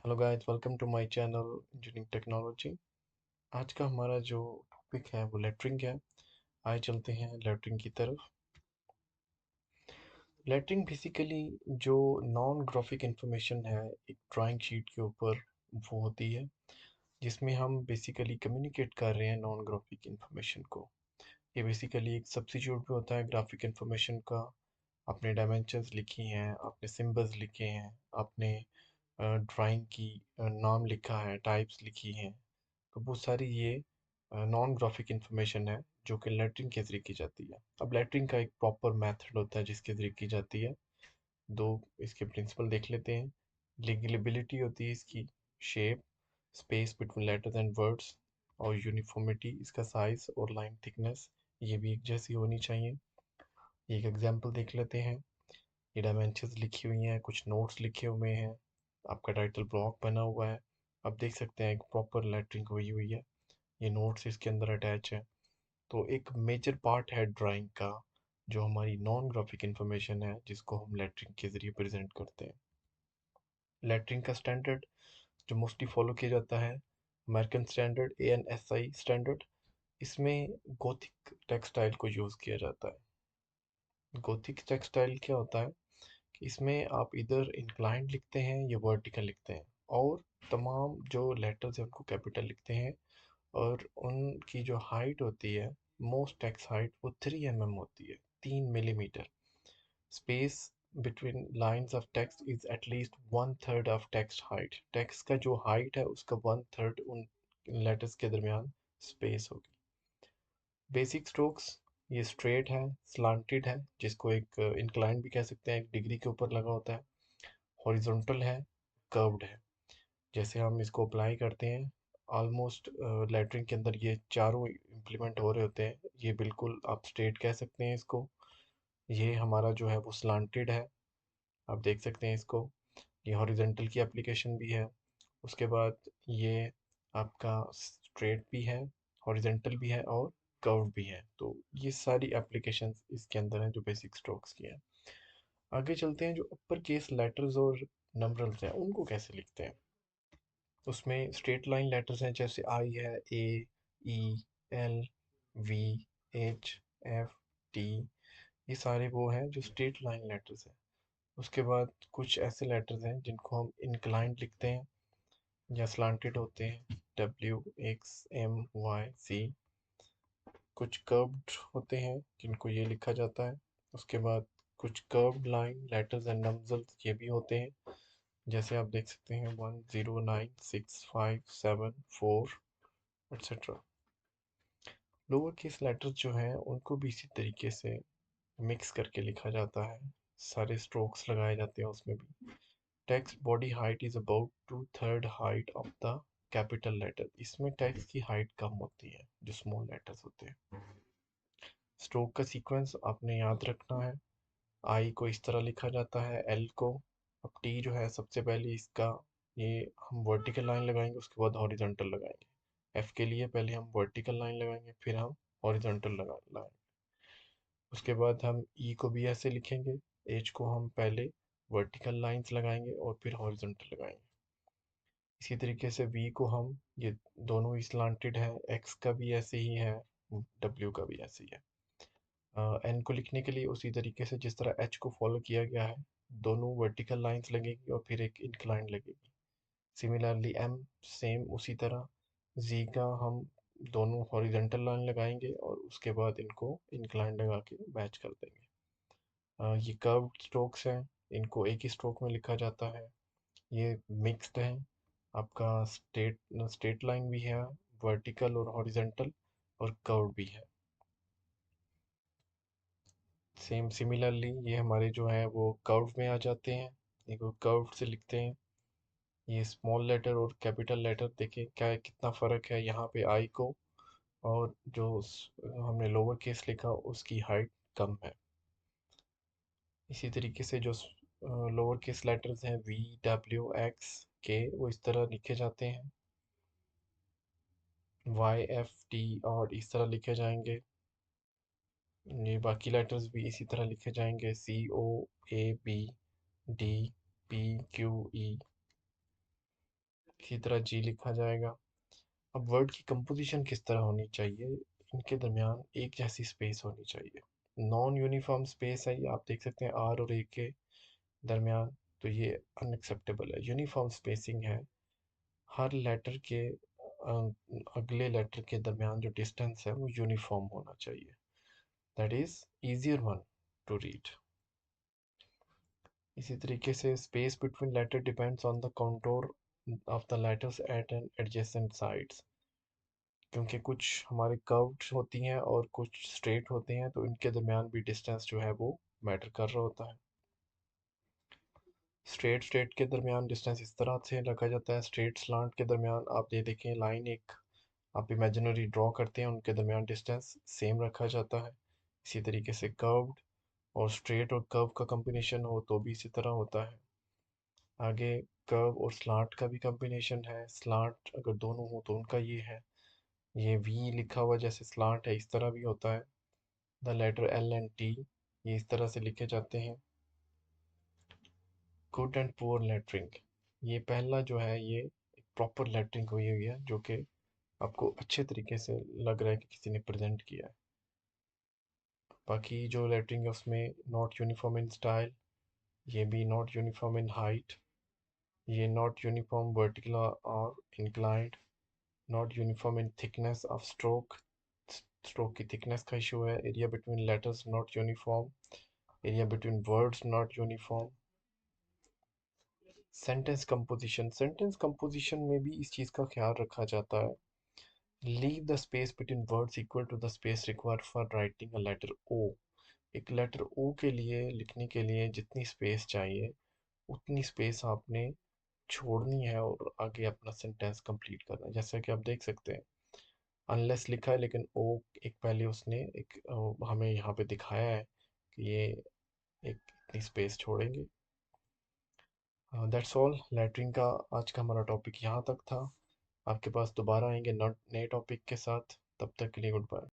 Hello guys, welcome to my channel engineering technology. आज का हमारा जो टॉपिक है वो लेटरिंग है। आइए चलते हैं लेटरिंग की तरफ। लेटरिंग बेसिकली जो नॉन ग्राफिक इंफॉर्मेशन है एक ड्राइंग शीट के ऊपर वो होती है, जिसमें हम बेसिकली कम्युनिकेट कर रहे हैं नॉन ग्राफिक इंफॉर्मेशन को। ये बेसिकली एक सब्स्टिट्यूट भी होता है ग्राफिक इंफॉर्मेशन का। आपने डायमेंशंस लिखी हैं, आपने सिंबल्स लिखे हैं, आपने ड्राइंग की नाम लिखा है, टाइप्स लिखी हैं, तो वो सारी ये नॉन ग्राफिक इंफॉर्मेशन है जो कि लेटरिंग के ज़रिए की जाती है। अब लेटरिंग का एक प्रॉपर मेथड होता है जिसके ज़रिए की जाती है। दो इसके प्रिंसिपल देख लेते हैं। लीगिबिलिटी होती है इसकी, shape, space between letters and words, और यूनिफॉर्मिटी इसका साइज और लाइन थिकनेस ये भी एक जैसी होनी चाहिए। एक एग्जांपल देख लेते हैं। ये डायमेंशंस लिखी हुई हैं, कुछ नोट्स लिखे हुए हैं, आपका टाइटल ब्लॉक बना हुआ है। आप देख सकते हैं एक प्रॉपर लेटरिंग हुई हुई है। ये नोट्स इसके अंदर अटैच है। तो एक मेजर पार्ट है ड्राइंग का जो हमारी नॉन ग्राफिक इंफॉर्मेशन है जिसको हम लेटरिंग के ज़रिए प्रेजेंट करते हैं। लेटरिंग का स्टैंडर्ड जो मोस्टली फॉलो किया जाता है, अमेरिकन स्टैंडर्ड ANSI स्टैंडर्ड। इसमें गोथिक टेक्सटाइल को यूज़ किया जाता है। गोथिक टेक्सटाइल क्या होता है कि इसमें आप इधर इंक्लाइंड लिखते हैं या वर्टिकल लिखते हैं, और तमाम जो लेटर्स हैं उनको कैपिटल लिखते हैं, और उनकी जो हाइट होती है, मोस्ट टेक्स्ट हाइट, वो 3 mm होती है, 3 millimetre. Space between lines of text is at least 1/3 of text height. Text का जो हाइट है उसका 1/3 उन लेटर्स के दरमियान स्पेस होगी। बेसिक स्ट्रोक्स, ये स्ट्रेट है, स्लांटेड है, जिसको एक इंक्लाइन भी कह सकते हैं, एक डिग्री के ऊपर लगा होता है। हॉरिजॉन्टल है, कर्व्ड है। जैसे हम इसको अप्लाई करते हैं, ऑलमोस्ट लेटरिंग के अंदर ये चारों इम्प्लीमेंट हो रहे होते हैं। ये बिल्कुल आप स्ट्रेट कह सकते हैं इसको। ये हमारा जो है वो स्लांटेड है, आप देख सकते हैं इसको। ये हॉरिजॉन्टल की एप्लीकेशन भी है। उसके बाद ये आपका स्ट्रेट भी है, हॉरिजॉन्टल भी है और कर्व भी है। तो ये सारी एप्लीकेशंस इसके अंदर हैं जो बेसिक स्ट्रोक्स की हैं। आगे चलते हैं, जो अपर केस लेटर्स और नंबरल्स हैं उनको कैसे लिखते हैं। उसमें स्ट्रेट लाइन लेटर्स हैं, जैसे आई है, A, E, L, V, H, F, T। ये सारे वो हैं जो स्ट्रेट लाइन लेटर्स हैं। उसके बाद कुछ ऐसे लेटर्स हैं जिनको हम इंक्लाइंड लिखते हैं या स्लांटेड होते हैं, W, X, M, Y, C। कुछ कर्व्ड होते हैं जिनको ये लिखा जाता है। उसके बाद कुछ curved line letters and numbers ये भी होते हैं, जैसे आप देख सकते हैं 1, 0, 9, 6, 5, 7, 4, एट्सेट्रा। लोअर केस लेटर्स जो हैं उनको भी इसी तरीके से मिक्स करके लिखा जाता है, सारे स्ट्रोक्स लगाए जाते हैं उसमें भी। Text body height is about 2/3 height of the capital letter. इसमें टेक्स्ट की हाइट कम होती है जो स्मॉल लेटर्स होते हैं। स्ट्रोक का सीक्वेंस आपने याद रखना है। आई को इस तरह लिखा जाता है, एल को। अब टी जो है सबसे पहले इसका, ये हम वर्टिकल लाइन लगाएंगे, उसके बाद हॉरिजॉन्टल लगाएंगे। एफ के लिए पहले हम वर्टिकल लाइन लगाएंगे, फिर हम हॉरिजॉन्टल लगाएंगे। उसके बाद हम ई को भी ऐसे लिखेंगे। एच को हम पहले वर्टिकल लाइंस लगाएंगे और फिर हॉरिजॉन्टल लगाएंगे। इसी तरीके से वी को हम, ये दोनों ही स्लांटेड है, एक्स का भी ऐसे ही है, डब्ल्यू का भी ऐसे ही है। एन को लिखने के लिए उसी तरीके से जिस तरह एच को फॉलो किया गया है, दोनों वर्टिकल लाइंस लगेगी और फिर एक इंक्लाइन लगेगी। सिमिलरली एम, सेम उसी तरह। जी का हम दोनों हॉरिजॉन्टल लाइन लगाएंगे और उसके बाद इनको इंक्लाइन लगा के मैच कर देंगे। ये कर्व्ड स्ट्रोक्स हैं, इनको एक ही स्ट्रोक में लिखा जाता है। ये मिक्स्ड हैं, आपका स्ट्रेट स्ट्रेट लाइन भी है, वर्टिकल और हॉरिजॉन्टल, और कर्व भी है। सेम सिमिलरली ये हमारे जो है वो कर्व में आ जाते हैं, इनको कर्व से लिखते हैं। ये स्मॉल लेटर और कैपिटल लेटर देखें क्या कितना फ़र्क है यहाँ पे। आई को और जो हमने लोअर केस लिखा उसकी हाइट कम है। इसी तरीके से जो लोअर केस लेटर्स हैं, V, W, X, K, वो इस तरह लिखे जाते हैं। Y, F, T और इस तरह लिखे जाएंगे। ये बाकी लेटर्स भी इसी तरह लिखे जाएंगे, C, O, A, B, D, P, Q, E। इसी तरह जी लिखा जाएगा। अब वर्ड की कंपोजिशन किस तरह होनी चाहिए, इनके दरमियान एक जैसी स्पेस होनी चाहिए। नॉन यूनिफॉर्म स्पेस है ये, आप देख सकते हैं आर और ए के दरमियान, तो ये अनएक्सेप्टेबल है। यूनिफॉर्म स्पेसिंग है, हर लेटर के अगले लेटर के दरमियान जो डिस्टेंस है वो यूनिफॉर्म होना चाहिए। That is easier one to read. इसी तरीके से space between letter depends on the contour of the letters at an adjacent sides, क्योंकि कुछ हमारे कर्व्ड होती हैं और कुछ स्ट्रेट होते हैं, तो इनके दरमियान भी डिस्टेंस जो है वो मैटर कर रहा होता है। स्ट्रेट स्ट्रेट के दरमियान डिस्टेंस इस तरह से रखा जाता है। स्ट्रेट स्लांट के दरमियान आप ये देखें लाइन एक आप इमेजिनरी ड्रॉ करते हैं, उनके दरमियान डिस्टेंस सेम रखा जाता है। इसी तरीके से कर्व्ड और स्ट्रेट और कर्व का कॉम्बिनेशन हो तो भी इसी तरह होता है। आगे कर्व और स्लांट का भी कॉम्बिनेशन है, स्लांट अगर दोनों हो तो उनका ये है, ये वी लिखा हुआ जैसे स्लांट है इस तरह भी होता है। The letter L and T ये इस तरह से लिखे जाते हैं। गुड एंड पुअर लेटरिंग, ये पहला जो है ये एक प्रॉपर लेटरिंग हुई हुई है, जो कि आपको अच्छे तरीके से लग रहा है कि किसी ने प्रेजेंट किया है। बाकी जो लेटरिंग है उसमें नॉट यूनिफॉर्म इन स्टाइल, ये भी नॉट यूनिफॉर्म इन हाइट, ये नॉट यूनिफॉर्म वर्टिकल और inclined, not uniform in thickness of stroke, stroke की थिकनेस का इशू है। Area between letters not uniform, area between words not uniform. Sentence composition में भी इस चीज़ का ख्याल रखा जाता है। Leave the space between words equal to the space required for writing a letter O. एक लेटर ओ के लिए लिखने के लिए जितनी स्पेस चाहिए उतनी स्पेस आपने छोड़नी है और आगे अपना सेंटेंस कंप्लीट करना है। जैसा कि आप देख सकते हैं अनलेस लिखा है, लेकिन ओ एक पहले उसने एक हमें यहाँ पे दिखाया है कि ये एक इतनी स्पेस छोड़ेंगे। दैट्स ऑल, लेटरिंग का आज का हमारा टॉपिक यहाँ तक था। आपके पास दोबारा आएंगे नए टॉपिक के साथ, तब तक के लिए गुड बाय।